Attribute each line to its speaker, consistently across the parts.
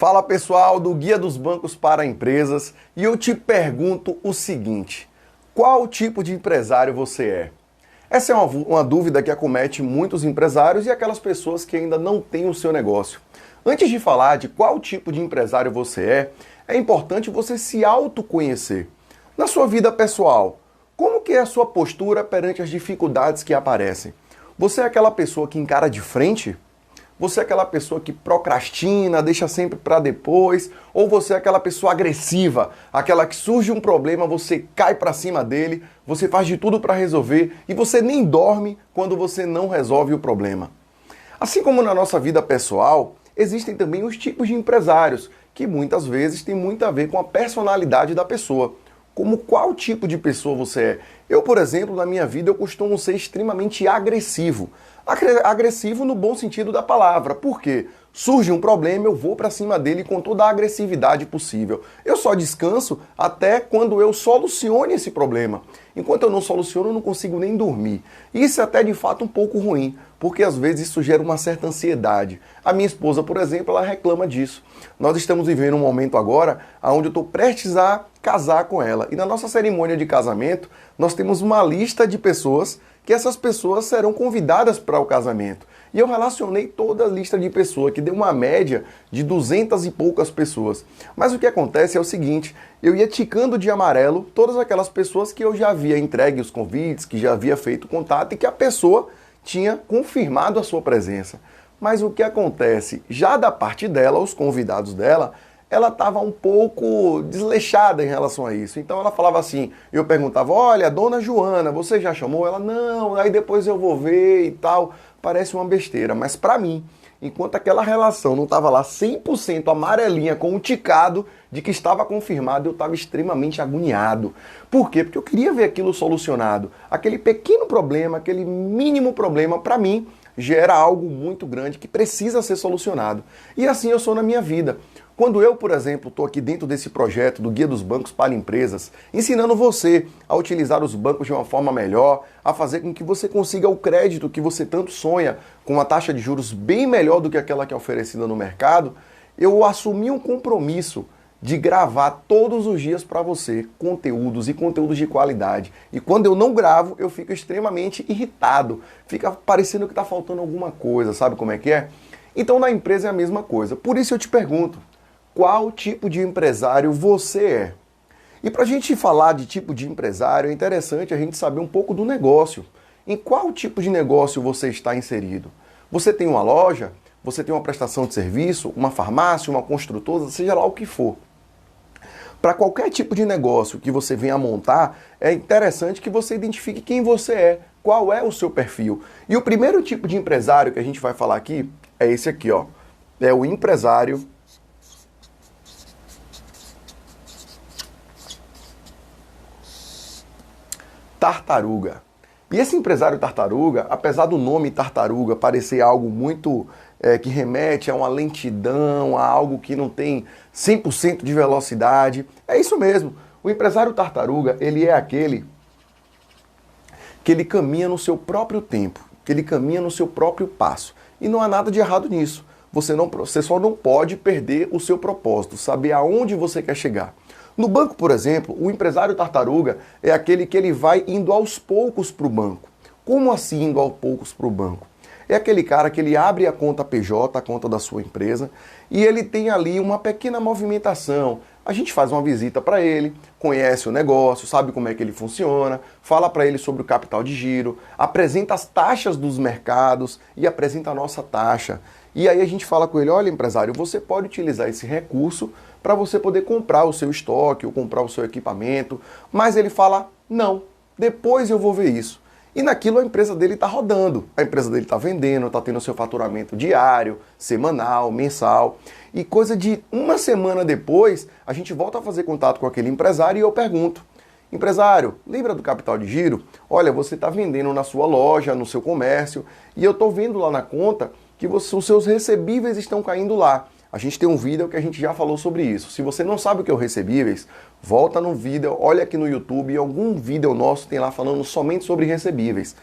Speaker 1: Fala pessoal do Guia dos Bancos para Empresas e eu te pergunto o seguinte: qual tipo de empresário você é? Essa é uma dúvida que acomete muitos empresários e aquelas pessoas que ainda não têm o seu negócio. Antes de falar de qual tipo de empresário você é importante você se autoconhecer. Na sua vida pessoal, como que é a sua postura perante as dificuldades que aparecem? Você é aquela pessoa que encara de frente? Você é aquela pessoa que procrastina, deixa sempre para depois? Ou você é aquela pessoa agressiva, aquela que surge um problema, você cai para cima dele, você faz de tudo para resolver e você nem dorme quando você não resolve o problema? Assim como na nossa vida pessoal, existem também os tipos de empresários, que muitas vezes tem muito a ver com a personalidade da pessoa. Como qual tipo de pessoa você é? Eu, por exemplo, na minha vida, eu costumo ser extremamente agressivo. Agressivo no bom sentido da palavra. Por quê? Surge um problema, eu vou para cima dele com toda a agressividade possível. Eu só descanso até quando eu solucione esse problema. Enquanto eu não soluciono, eu não consigo nem dormir. Isso é até de fato um pouco ruim, porque às vezes isso gera uma certa ansiedade. A minha esposa, por exemplo, ela reclama disso. Nós estamos vivendo um momento agora onde eu estou prestes a casar com ela. E na nossa cerimônia de casamento, nós temos uma lista de pessoas que essas pessoas serão convidadas para o casamento. E eu relacionei toda a lista de pessoas, que deu uma média de 200 e poucas pessoas. Mas o que acontece é o seguinte: eu ia ticando de amarelo todas aquelas pessoas que eu já havia entregue os convites, que já havia feito contato e que a pessoa tinha confirmado a sua presença. Mas o que acontece? Já da parte dela, os convidados dela, ela estava um pouco desleixada em relação a isso. Então ela falava assim, eu perguntava, olha, dona Joana, você já chamou? Ela, não, aí depois eu vou ver e tal. Parece uma besteira, mas para mim, enquanto aquela relação não estava lá 100% amarelinha com o ticado de que estava confirmado, eu estava extremamente agoniado. Por quê? Porque eu queria ver aquilo solucionado. Aquele pequeno problema, aquele mínimo problema, para mim, gera algo muito grande que precisa ser solucionado. E assim eu sou na minha vida. Quando eu, por exemplo, estou aqui dentro desse projeto do Guia dos Bancos para Empresas, ensinando você a utilizar os bancos de uma forma melhor, a fazer com que você consiga o crédito que você tanto sonha, com uma taxa de juros bem melhor do que aquela que é oferecida no mercado, eu assumi um compromisso de gravar todos os dias para você conteúdos e conteúdos de qualidade. E quando eu não gravo, eu fico extremamente irritado. Fica parecendo que está faltando alguma coisa, sabe como é que é? Então na empresa é a mesma coisa. Por isso eu te pergunto, qual tipo de empresário você é? E para a gente falar de tipo de empresário, é interessante a gente saber um pouco do negócio. Em qual tipo de negócio você está inserido? Você tem uma loja? Você tem uma prestação de serviço? Uma farmácia? Uma construtora? Seja lá o que for. Para qualquer tipo de negócio que você venha a montar, é interessante que você identifique quem você é, qual é o seu perfil. E o primeiro tipo de empresário que a gente vai falar aqui é esse aqui, ó. É o empresário tartaruga. E esse empresário tartaruga, apesar do nome tartaruga parecer algo muito que remete a uma lentidão, a algo que não tem 100% de velocidade, é isso mesmo. O empresário tartaruga, ele é aquele que ele caminha no seu próprio tempo, que ele caminha no seu próprio passo. E não há nada de errado nisso. Você só não pode perder o seu propósito, saber aonde você quer chegar. No banco, por exemplo, o empresário tartaruga é aquele que ele vai indo aos poucos para o banco. Como assim indo aos poucos para o banco? É aquele cara que ele abre a conta PJ, a conta da sua empresa, e ele tem ali uma pequena movimentação. A gente faz uma visita para ele, conhece o negócio, sabe como é que ele funciona, fala para ele sobre o capital de giro, apresenta as taxas dos mercados e apresenta a nossa taxa. E aí a gente fala com ele, olha empresário, você pode utilizar esse recurso para você poder comprar o seu estoque ou comprar o seu equipamento, mas ele fala, não, depois eu vou ver isso. E naquilo a empresa dele está rodando, a empresa dele está vendendo, está tendo seu faturamento diário, semanal, mensal. E coisa de uma semana depois, a gente volta a fazer contato com aquele empresário e eu pergunto, empresário, lembra do capital de giro? Olha, você está vendendo na sua loja, no seu comércio, e eu estou vendo lá na conta que os seus recebíveis estão caindo lá. A gente tem um vídeo que a gente já falou sobre isso. Se você não sabe o que é o recebíveis, volta no vídeo, olha aqui no YouTube, algum vídeo nosso tem lá falando somente sobre recebíveis.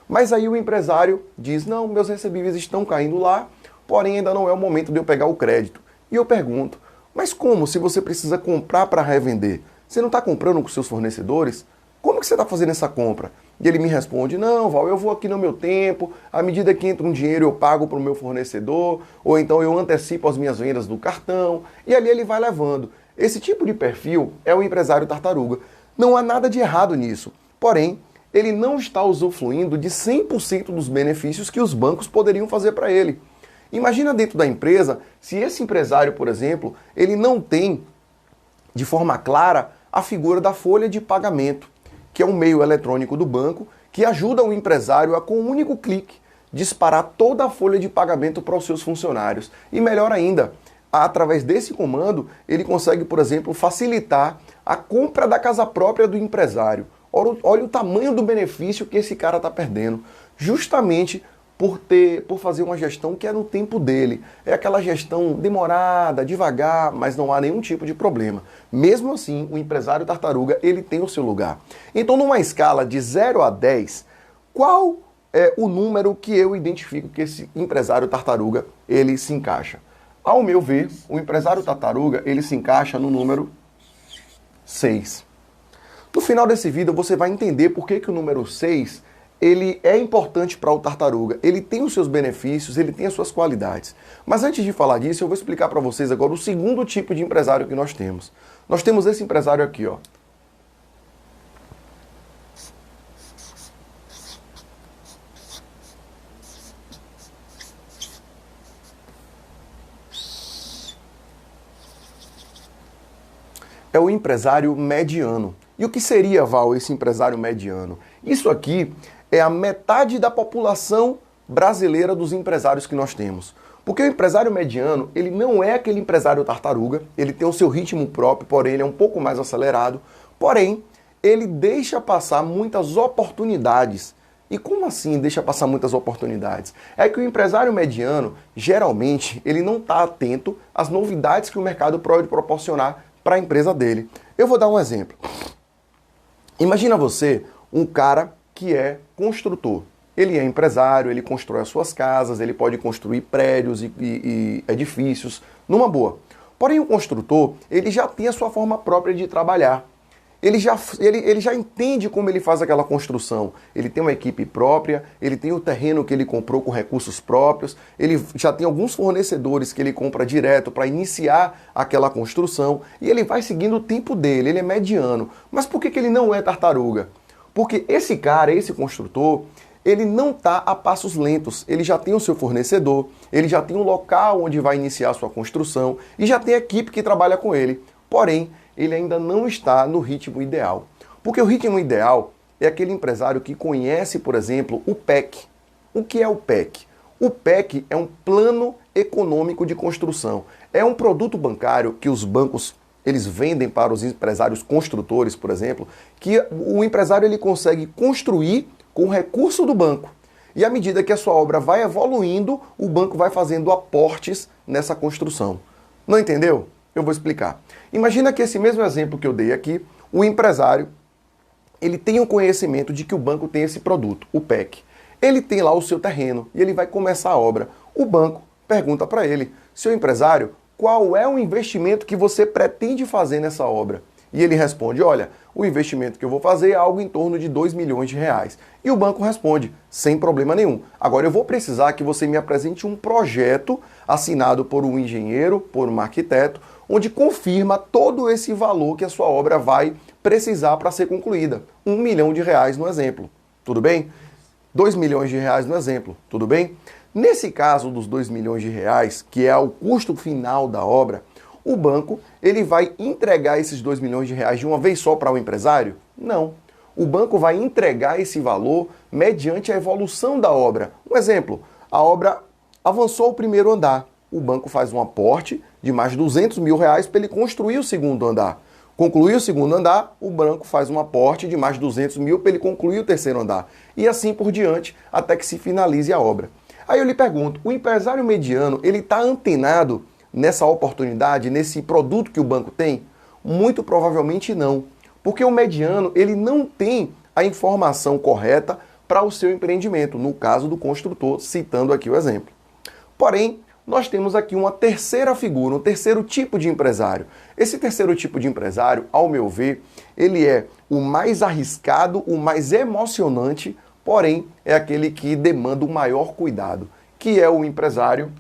Speaker 1: Mas aí o empresário diz, não, meus recebíveis estão caindo lá, porém ainda não é o momento de eu pegar o crédito. E eu pergunto, mas como se você precisa comprar para revender? Você não está comprando com seus fornecedores? Como que você está fazendo essa compra? E ele me responde, não, Val, eu vou aqui no meu tempo, à medida que entra um dinheiro eu pago para o meu fornecedor, ou então eu antecipo as minhas vendas do cartão, e ali ele vai levando. Esse tipo de perfil é o empresário tartaruga. Não há nada de errado nisso, porém, ele não está usufruindo de 100% dos benefícios que os bancos poderiam fazer para ele. Imagina dentro da empresa, se esse empresário, por exemplo, ele não tem de forma clara a figura da folha de pagamento, que é um meio eletrônico do banco que ajuda o empresário a, com um único clique, disparar toda a folha de pagamento para os seus funcionários. E melhor ainda, através desse comando, ele consegue, por exemplo, facilitar a compra da casa própria do empresário. Olha o tamanho do benefício que esse cara está perdendo, justamente por fazer uma gestão que é no tempo dele. É aquela gestão demorada, devagar, mas não há nenhum tipo de problema. Mesmo assim, o empresário tartaruga, ele tem o seu lugar. Então, numa escala de 0 a 10, qual é o número que eu identifico que esse empresário tartaruga, ele se encaixa? Ao meu ver, o empresário tartaruga, ele se encaixa no número 6. No final desse vídeo, você vai entender por que o número 6 ele é importante para o tartaruga. Ele tem os seus benefícios, ele tem as suas qualidades. Mas antes de falar disso, eu vou explicar para vocês agora o segundo tipo de empresário que nós temos. Nós temos esse empresário aqui, ó. É o empresário mediano. E o que seria, Val, esse empresário mediano? Isso aqui é a metade da população brasileira dos empresários que nós temos. Porque o empresário mediano, ele não é aquele empresário tartaruga, ele tem o seu ritmo próprio, porém ele é um pouco mais acelerado, porém ele deixa passar muitas oportunidades. E como assim deixa passar muitas oportunidades? É que o empresário mediano, geralmente, ele não está atento às novidades que o mercado pode proporcionar para a empresa dele. Eu vou dar um exemplo. Imagina você um cara que é construtor. Ele é empresário, ele constrói as suas casas, ele pode construir prédios e edifícios, numa boa. Porém, o construtor, ele já tem a sua forma própria de trabalhar. Ele já entende como ele faz aquela construção. Ele tem uma equipe própria, ele tem o terreno que ele comprou com recursos próprios, ele já tem alguns fornecedores que ele compra direto para iniciar aquela construção e ele vai seguindo o tempo dele, ele é mediano. Mas por que ele não é tartaruga? Porque esse cara, esse construtor, ele não está a passos lentos. Ele já tem o seu fornecedor, ele já tem um local onde vai iniciar a sua construção e já tem a equipe que trabalha com ele. Porém, ele ainda não está no ritmo ideal. Porque o ritmo ideal é aquele empresário que conhece, por exemplo, o PEC. O que é o PEC? O PEC é um plano econômico de construção. É um produto bancário que os bancos eles vendem para os empresários construtores, por exemplo, que o empresário ele consegue construir com o recurso do banco. E à medida que a sua obra vai evoluindo, o banco vai fazendo aportes nessa construção. Não entendeu? Eu vou explicar. Imagina que esse mesmo exemplo que eu dei aqui, o empresário, ele tem o conhecimento de que o banco tem esse produto, o PEC. Ele tem lá o seu terreno e ele vai começar a obra. O banco pergunta para ele, seu empresário, qual é o investimento que você pretende fazer nessa obra? E ele responde, olha, o investimento que eu vou fazer é algo em torno de 2 milhões de reais. E o banco responde, sem problema nenhum. Agora eu vou precisar que você me apresente um projeto assinado por um engenheiro, por um arquiteto, onde confirma todo esse valor que a sua obra vai precisar para ser concluída. 1 milhão de reais no exemplo. Tudo bem? 2 milhões de reais no exemplo. Tudo bem? Nesse caso dos 2 milhões de reais, que é o custo final da obra, o banco ele vai entregar esses 2 milhões de reais de uma vez só para o empresário? Não. O banco vai entregar esse valor mediante a evolução da obra. Um exemplo, a obra avançou o primeiro andar. O banco faz um aporte de mais de 200 mil reais para ele construir o segundo andar. Concluiu o segundo andar, o banco faz um aporte de mais de 200 mil para ele concluir o terceiro andar. E assim por diante, até que se finalize a obra. Aí eu lhe pergunto, o empresário mediano, ele está antenado nessa oportunidade, nesse produto que o banco tem? Muito provavelmente não. Porque o mediano, ele não tem a informação correta para o seu empreendimento, no caso do construtor, citando aqui o exemplo. Porém, nós temos aqui uma terceira figura, um terceiro tipo de empresário. Esse terceiro tipo de empresário, ao meu ver, ele é o mais arriscado, o mais emocionante, porém é aquele que demanda o maior cuidado, que é o empresário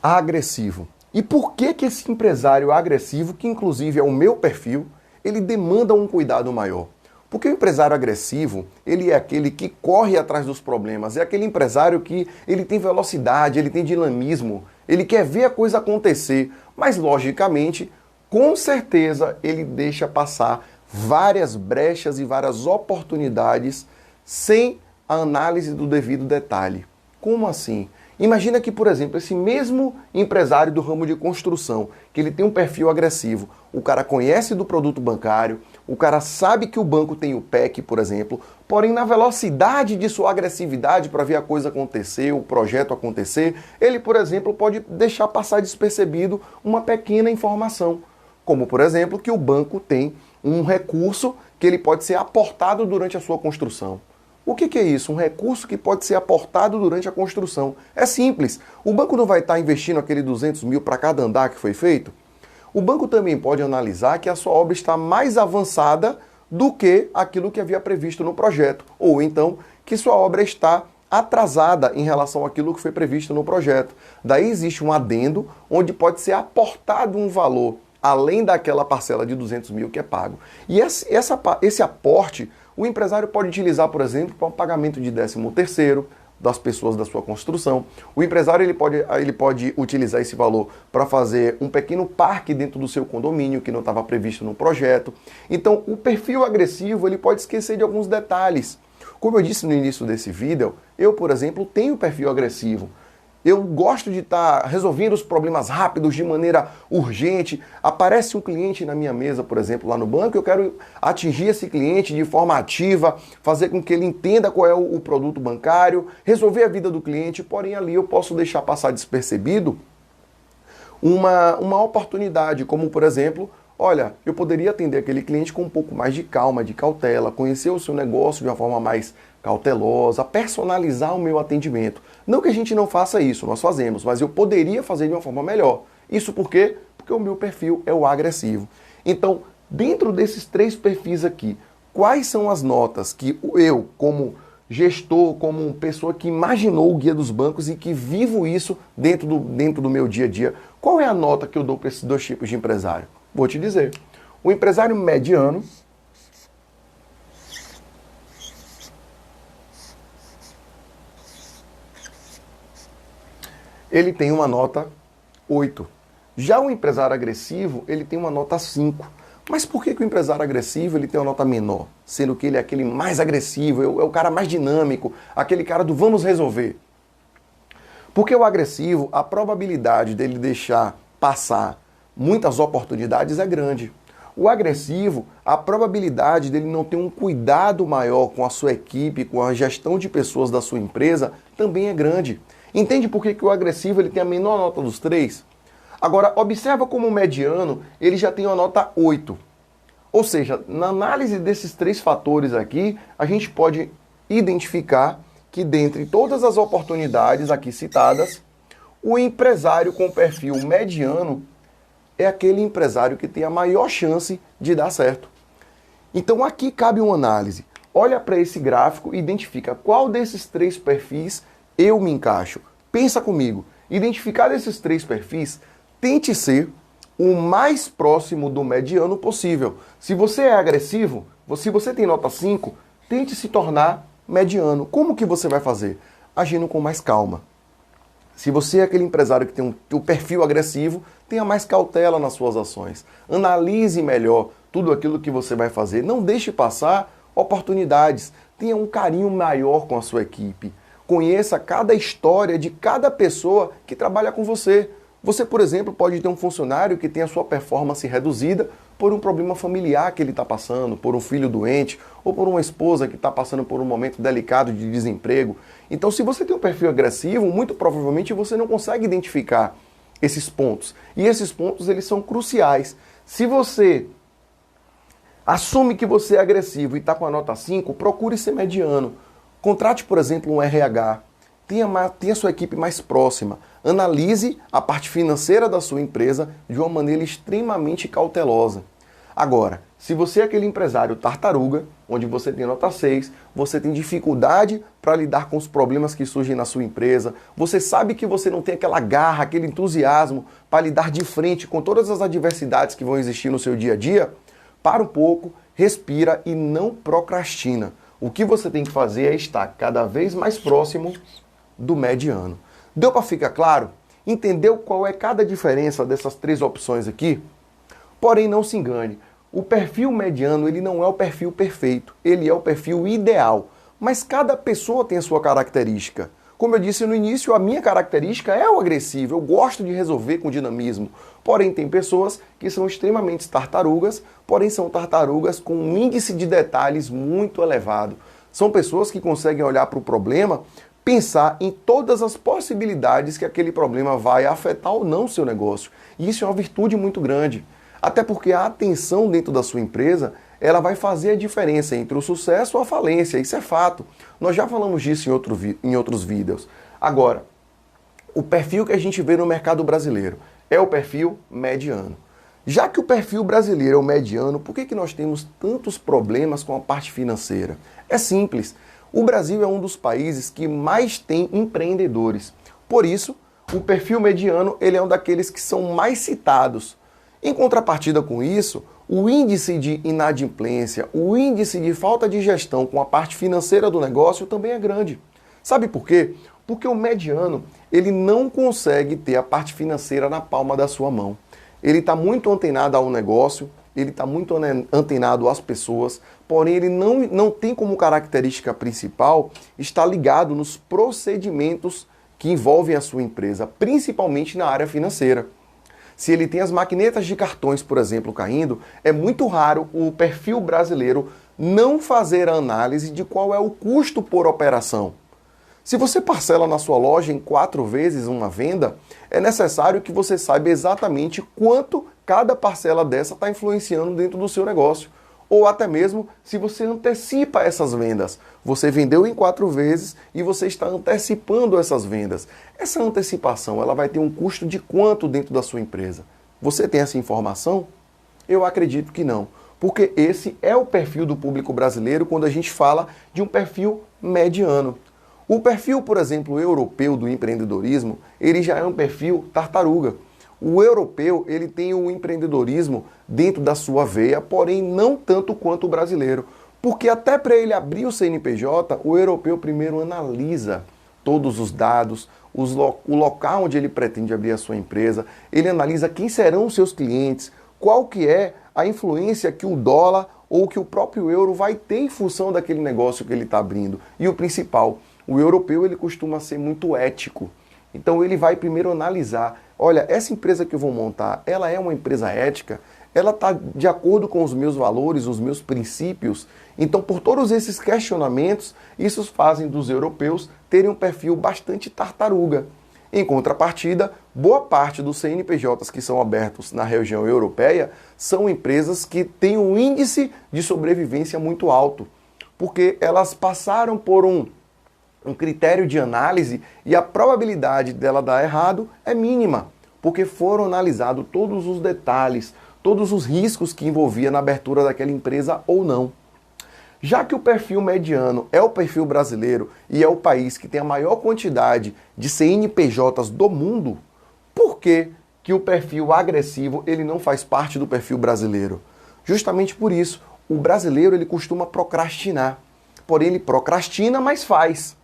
Speaker 1: agressivo. E por que que esse empresário agressivo, que inclusive é o meu perfil, ele demanda um cuidado maior? Porque o empresário agressivo, ele é aquele que corre atrás dos problemas, é aquele empresário que ele tem velocidade, ele tem dinamismo, ele quer ver a coisa acontecer, mas logicamente, com certeza, ele deixa passar várias brechas e várias oportunidades sem a análise do devido detalhe. Como assim? Imagina que, por exemplo, esse mesmo empresário do ramo de construção, que ele tem um perfil agressivo, o cara conhece do produto bancário, o cara sabe que o banco tem o PEC, por exemplo, porém na velocidade de sua agressividade para ver a coisa acontecer, o projeto acontecer, ele, por exemplo, pode deixar passar despercebido uma pequena informação, como, por exemplo, que o banco tem um recurso que ele pode ser aportado durante a sua construção. O que é isso? Um recurso que pode ser aportado durante a construção. É simples. O banco não vai estar investindo aquele 200 mil para cada andar que foi feito? O banco também pode analisar que a sua obra está mais avançada do que aquilo que havia previsto no projeto. Ou então que sua obra está atrasada em relação àquilo que foi previsto no projeto. Daí existe um adendo onde pode ser aportado um valor além daquela parcela de 200 mil que é pago. E esse aporte o empresário pode utilizar, por exemplo, para o pagamento de 13º das pessoas da sua construção. O empresário ele pode utilizar esse valor para fazer um pequeno parque dentro do seu condomínio que não estava previsto no projeto. Então, o perfil agressivo ele pode esquecer de alguns detalhes. Como eu disse no início desse vídeo, eu, por exemplo, tenho perfil agressivo. Eu gosto de estar resolvendo os problemas rápidos, de maneira urgente. Aparece um cliente na minha mesa, por exemplo, lá no banco, eu quero atingir esse cliente de forma ativa, fazer com que ele entenda qual é o produto bancário, resolver a vida do cliente, porém ali eu posso deixar passar despercebido uma oportunidade, como por exemplo, olha, eu poderia atender aquele cliente com um pouco mais de calma, de cautela, conhecer o seu negócio de uma forma mais cautelosa, personalizar o meu atendimento. Não que a gente não faça isso, nós fazemos, mas eu poderia fazer de uma forma melhor. Isso por quê? Porque o meu perfil é o agressivo. Então, dentro desses três perfis aqui, quais são as notas que eu, como gestor, como pessoa que imaginou o Guia dos Bancos e que vivo isso dentro do meu dia a dia, qual é a nota que eu dou para esses dois tipos de empresário? Vou te dizer. O empresário mediano, ele tem uma nota 8. Já o empresário agressivo, ele tem uma nota 5. Mas por que o empresário agressivo ele tem uma nota menor? Sendo que ele é aquele mais agressivo, é o cara mais dinâmico, aquele cara do vamos resolver. Porque o agressivo, a probabilidade dele deixar passar muitas oportunidades é grande. O agressivo, a probabilidade dele não ter um cuidado maior com a sua equipe, com a gestão de pessoas da sua empresa, também é grande. Entende por que o agressivo ele tem a menor nota dos três? Agora, observa como o mediano ele já tem uma nota 8. Ou seja, na análise desses três fatores aqui, a gente pode identificar que dentre todas as oportunidades aqui citadas, o empresário com perfil mediano é aquele empresário que tem a maior chance de dar certo. Então aqui cabe uma análise. Olha para esse gráfico e identifica qual desses três perfis eu me encaixo. Pensa comigo. Identificar desses três perfis, tente ser o mais próximo do mediano possível. Se você é agressivo, se você tem nota 5, tente se tornar mediano. Como que você vai fazer? Agindo com mais calma. Se você é aquele empresário que tem um perfil agressivo, tenha mais cautela nas suas ações. Analise melhor tudo aquilo que você vai fazer. Não deixe passar oportunidades. Tenha um carinho maior com a sua equipe. Conheça cada história de cada pessoa que trabalha com você. Você, por exemplo, pode ter um funcionário que tem a sua performance reduzida por um problema familiar que ele está passando, por um filho doente, ou por uma esposa que está passando por um momento delicado de desemprego. Então, se você tem um perfil agressivo, muito provavelmente você não consegue identificar esses pontos. E esses pontos, eles são cruciais. Se você assume que você é agressivo e está com a nota 5, procure ser mediano. Contrate, por exemplo, um RH. Tenha sua equipe mais próxima. Analise a parte financeira da sua empresa de uma maneira extremamente cautelosa. Agora, se você é aquele empresário tartaruga, onde você tem nota 6, você tem dificuldade para lidar com os problemas que surgem na sua empresa, você sabe que você não tem aquela garra, aquele entusiasmo para lidar de frente com todas as adversidades que vão existir no seu dia a dia, para um pouco, respira e não procrastina. O que você tem que fazer é estar cada vez mais próximo do mediano. Deu para ficar claro? Entendeu qual é cada diferença dessas três opções aqui? Porém, não se engane, o perfil mediano ele não é o perfil perfeito, ele é o perfil ideal, mas cada pessoa tem a sua característica. Como eu disse no início, a minha característica é o agressivo, eu gosto de resolver com dinamismo. Porém, tem pessoas que são extremamente tartarugas, porém são tartarugas com um índice de detalhes muito elevado. São pessoas que conseguem olhar para o problema, pensar em todas as possibilidades que aquele problema vai afetar ou não o seu negócio. E isso é uma virtude muito grande. Até porque a atenção dentro da sua empresa, ela vai fazer a diferença entre o sucesso ou a falência. Isso é fato. Nós já falamos disso em outros vídeos. Agora, o perfil que a gente vê no mercado brasileiro é o perfil mediano. Já que o perfil brasileiro é o mediano, por que nós temos tantos problemas com a parte financeira? É simples. O Brasil é um dos países que mais tem empreendedores. Por isso, o perfil mediano ele é um daqueles que são mais citados. Em contrapartida com isso, o índice de inadimplência, o índice de falta de gestão com a parte financeira do negócio também é grande. Sabe por quê? Porque o mediano, ele não consegue ter a parte financeira na palma da sua mão. Ele está muito antenado ao negócio, ele está muito antenado às pessoas, porém ele não tem como característica principal estar ligado nos procedimentos que envolvem a sua empresa, principalmente na área financeira. Se ele tem as maquinetas de cartões, por exemplo, caindo, é muito raro o perfil brasileiro não fazer a análise de qual é o custo por operação. Se você parcela na sua loja em 4 vezes uma venda, é necessário que você saiba exatamente quanto cada parcela dessa está influenciando dentro do seu negócio. Ou até mesmo se você antecipa essas vendas. Você vendeu em 4 vezes e você está antecipando essas vendas. Essa antecipação ela vai ter um custo de quanto dentro da sua empresa? Você tem essa informação? Eu acredito que não. Porque esse é o perfil do público brasileiro quando a gente fala de um perfil mediano. O perfil, por exemplo, europeu do empreendedorismo, ele já é um perfil tartaruga. O europeu, ele tem o empreendedorismo dentro da sua veia, porém não tanto quanto o brasileiro. Porque até para ele abrir o CNPJ, o europeu primeiro analisa todos os dados, o local onde ele pretende abrir a sua empresa, ele analisa quem serão os seus clientes, qual que é a influência que o dólar ou que o próprio euro vai ter em função daquele negócio que ele está abrindo. E o principal, o europeu ele costuma ser muito ético. Então ele vai primeiro analisar, olha, essa empresa que eu vou montar, ela é uma empresa ética? Ela está de acordo com os meus valores, os meus princípios? Então, por todos esses questionamentos, isso fazem dos europeus terem um perfil bastante tartaruga. Em contrapartida, boa parte dos CNPJs que são abertos na região europeia são empresas que têm um índice de sobrevivência muito alto, porque elas passaram por um critério de análise e a probabilidade dela dar errado é mínima, porque foram analisados todos os detalhes, todos os riscos que envolvia na abertura daquela empresa ou não. Já que o perfil mediano é o perfil brasileiro e é o país que tem a maior quantidade de CNPJs do mundo, por que o perfil agressivo ele não faz parte do perfil brasileiro? Justamente por isso, o brasileiro ele costuma procrastinar, porém ele procrastina, mas faz.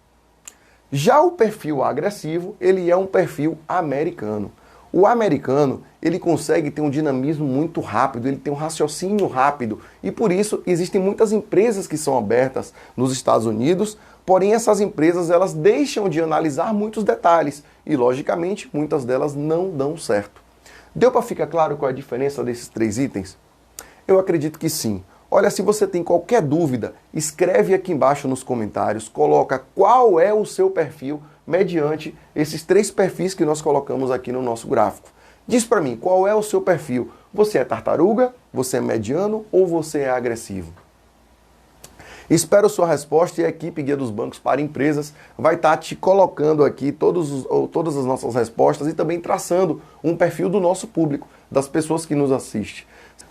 Speaker 1: Já o perfil agressivo, ele é um perfil americano. O americano, ele consegue ter um dinamismo muito rápido, ele tem um raciocínio rápido e por isso existem muitas empresas que são abertas nos Estados Unidos, Porém, essas empresas elas deixam de analisar muitos detalhes e, logicamente, muitas delas não dão certo. Deu para ficar claro qual é a diferença desses 3 itens? Eu acredito que sim. Olha, se você tem qualquer dúvida, escreve aqui embaixo nos comentários, coloca qual é o seu perfil mediante esses 3 perfis que nós colocamos aqui no nosso gráfico. Diz para mim, qual é o seu perfil? Você é tartaruga, você é mediano ou você é agressivo? Espero sua resposta e a equipe Guia dos Bancos para Empresas vai estar te colocando aqui todas as nossas respostas e também traçando um perfil do nosso público, das pessoas que nos assistem.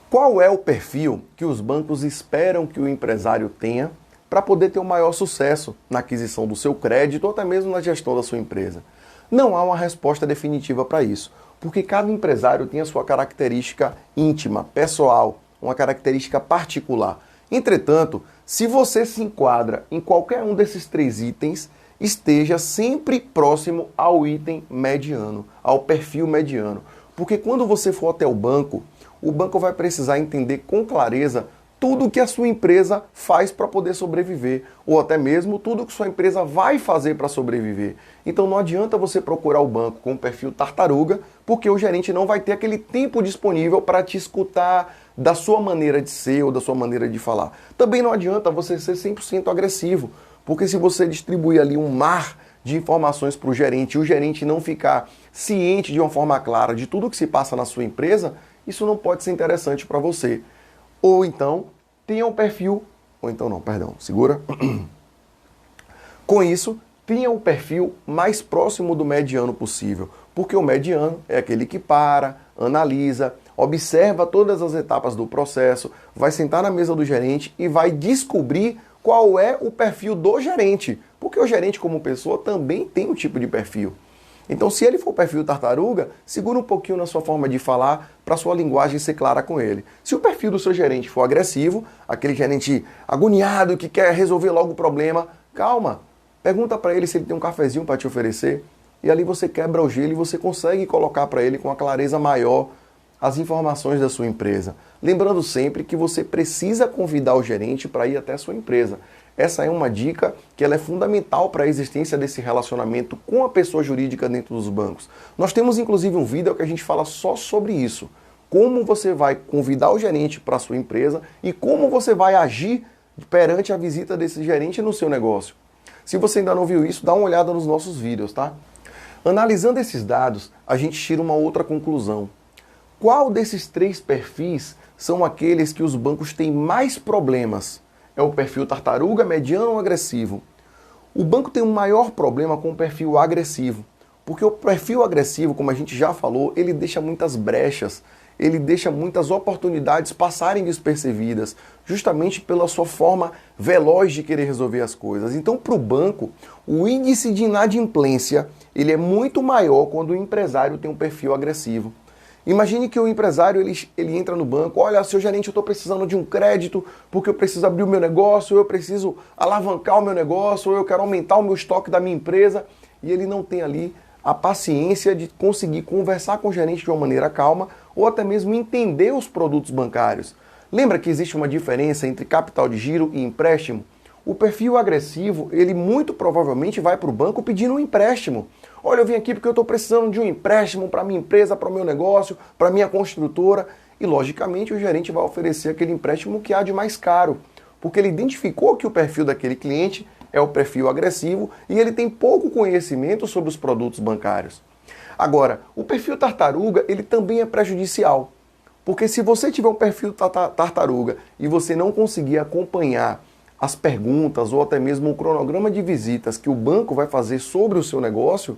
Speaker 1: Qual é o perfil que os bancos esperam que o empresário tenha para poder ter o maior sucesso na aquisição do seu crédito ou até mesmo na gestão da sua empresa? Não há uma resposta definitiva para isso, porque cada empresário tem a sua característica íntima, pessoal, uma característica particular. Entretanto, se você se enquadra em qualquer um desses 3 itens, esteja sempre próximo ao item mediano, ao perfil mediano. Porque quando você for até o banco vai precisar entender com clareza tudo o que a sua empresa faz para poder sobreviver, ou até mesmo tudo o que sua empresa vai fazer para sobreviver. Então não adianta você procurar o banco com o perfil tartaruga, porque o gerente não vai ter aquele tempo disponível para te escutar da sua maneira de ser ou da sua maneira de falar. Também não adianta você ser 100% agressivo, porque se você distribuir ali um mar de informações para o gerente e o gerente não ficar ciente de uma forma clara de tudo que se passa na sua empresa, isso não pode ser interessante para você. Ou então, tenha um perfil... Ou então não, perdão, segura. Com isso, tenha um perfil mais próximo do mediano possível. Porque o mediano é aquele que para, analisa, observa todas as etapas do processo, vai sentar na mesa do gerente e vai descobrir qual é o perfil do gerente. Porque o gerente, como pessoa, também tem um tipo de perfil. Então, se ele for o perfil tartaruga, segura um pouquinho na sua forma de falar para sua linguagem ser clara com ele. Se o perfil do seu gerente for agressivo, aquele gerente agoniado que quer resolver logo o problema, calma. Pergunta para ele se ele tem um cafezinho para te oferecer e ali você quebra o gelo e você consegue colocar para ele com uma clareza maior as informações da sua empresa. Lembrando sempre que você precisa convidar o gerente para ir até a sua empresa. Essa é uma dica que ela é fundamental para a existência desse relacionamento com a pessoa jurídica dentro dos bancos. Nós temos inclusive um vídeo que a gente fala só sobre isso. Como você vai convidar o gerente para a sua empresa e como você vai agir perante a visita desse gerente no seu negócio. Se você ainda não viu isso, dá uma olhada nos nossos vídeos, tá? Analisando esses dados, a gente tira uma outra conclusão. Qual desses 3 perfis são aqueles que os bancos têm mais problemas? É o perfil tartaruga, mediano ou agressivo? O banco tem um maior problema com o perfil agressivo, porque o perfil agressivo, como a gente já falou, ele deixa muitas brechas, ele deixa muitas oportunidades passarem despercebidas, justamente pela sua forma veloz de querer resolver as coisas. Então, para o banco, o índice de inadimplência ele é muito maior quando o empresário tem um perfil agressivo. Imagine que o empresário ele entra no banco, olha, seu gerente, eu estou precisando de um crédito porque eu preciso abrir o meu negócio, ou eu preciso alavancar o meu negócio, ou eu quero aumentar o meu estoque da minha empresa, e ele não tem ali a paciência de conseguir conversar com o gerente de uma maneira calma, ou até mesmo entender os produtos bancários. Lembra que existe uma diferença entre capital de giro e empréstimo? O perfil agressivo, ele muito provavelmente vai para o banco pedindo um empréstimo. Olha, eu vim aqui porque eu estou precisando de um empréstimo para minha empresa, para o meu negócio, para minha construtora. E, logicamente, o gerente vai oferecer aquele empréstimo que há de mais caro, porque ele identificou que o perfil daquele cliente é o perfil agressivo e ele tem pouco conhecimento sobre os produtos bancários. Agora, o perfil tartaruga, ele também é prejudicial, porque se você tiver um perfil tartaruga e você não conseguir acompanhar as perguntas ou até mesmo o cronograma de visitas que o banco vai fazer sobre o seu negócio,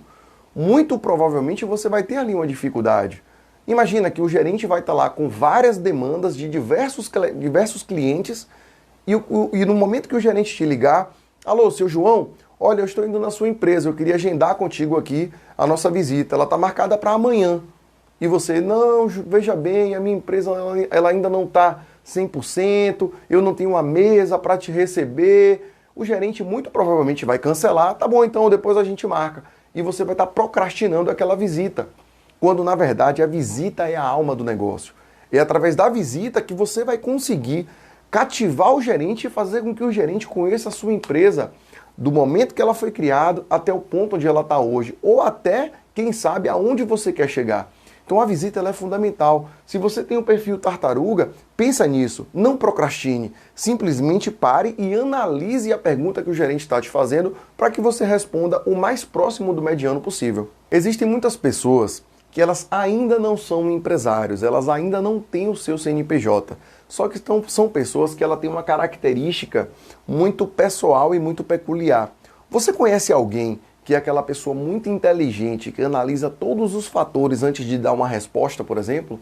Speaker 1: muito provavelmente você vai ter ali uma dificuldade. Imagina que o gerente vai estar lá com várias demandas de diversos clientes e no momento que o gerente te ligar, alô, seu João, olha, eu estou indo na sua empresa, eu queria agendar contigo aqui a nossa visita, ela está marcada para amanhã. E você, não, veja bem, a minha empresa ela ainda não está 100%, eu não tenho uma mesa para te receber. O gerente muito provavelmente vai cancelar, tá bom, então depois a gente marca. E você vai estar procrastinando aquela visita, quando na verdade a visita é a alma do negócio. É através da visita que você vai conseguir cativar o gerente e fazer com que o gerente conheça a sua empresa do momento que ela foi criada até o ponto onde ela está hoje, ou até, quem sabe, aonde você quer chegar. Então a visita ela é fundamental. Se você tem um perfil tartaruga, pensa nisso, não procrastine. Simplesmente pare e analise a pergunta que o gerente está te fazendo para que você responda o mais próximo do mediano possível. Existem muitas pessoas que elas ainda não são empresários, elas ainda não têm o seu CNPJ. Só que são pessoas que ela têm uma característica muito pessoal e muito peculiar. Você conhece alguém que é aquela pessoa muito inteligente, que analisa todos os fatores antes de dar uma resposta, por exemplo?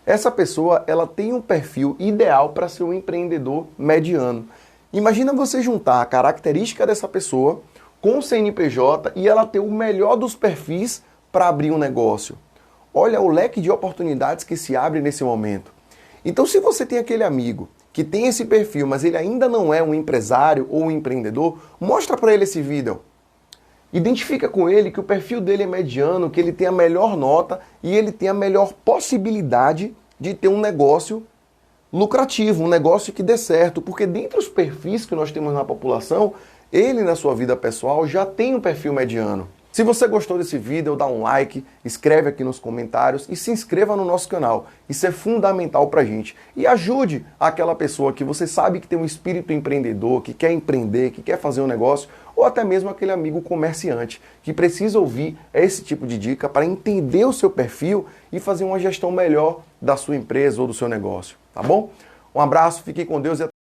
Speaker 1: Essa pessoa, ela tem um perfil ideal para ser um empreendedor mediano. Imagina você juntar a característica dessa pessoa com o CNPJ e ela ter o melhor dos perfis para abrir um negócio. Olha o leque de oportunidades que se abre nesse momento. Então, se você tem aquele amigo que tem esse perfil, mas ele ainda não é um empresário ou um empreendedor, mostra para ele esse vídeo. Identifica com ele que o perfil dele é mediano, que ele tem a melhor nota e ele tem a melhor possibilidade de ter um negócio lucrativo, um negócio que dê certo, porque dentre os perfis que nós temos na população, ele na sua vida pessoal já tem um perfil mediano. Se você gostou desse vídeo, dá um like, escreve aqui nos comentários e se inscreva no nosso canal. Isso é fundamental pra gente. E ajude aquela pessoa que você sabe que tem um espírito empreendedor, que quer empreender, que quer fazer um negócio, ou até mesmo aquele amigo comerciante que precisa ouvir esse tipo de dica para entender o seu perfil e fazer uma gestão melhor da sua empresa ou do seu negócio, tá bom? Um abraço, fique com Deus e até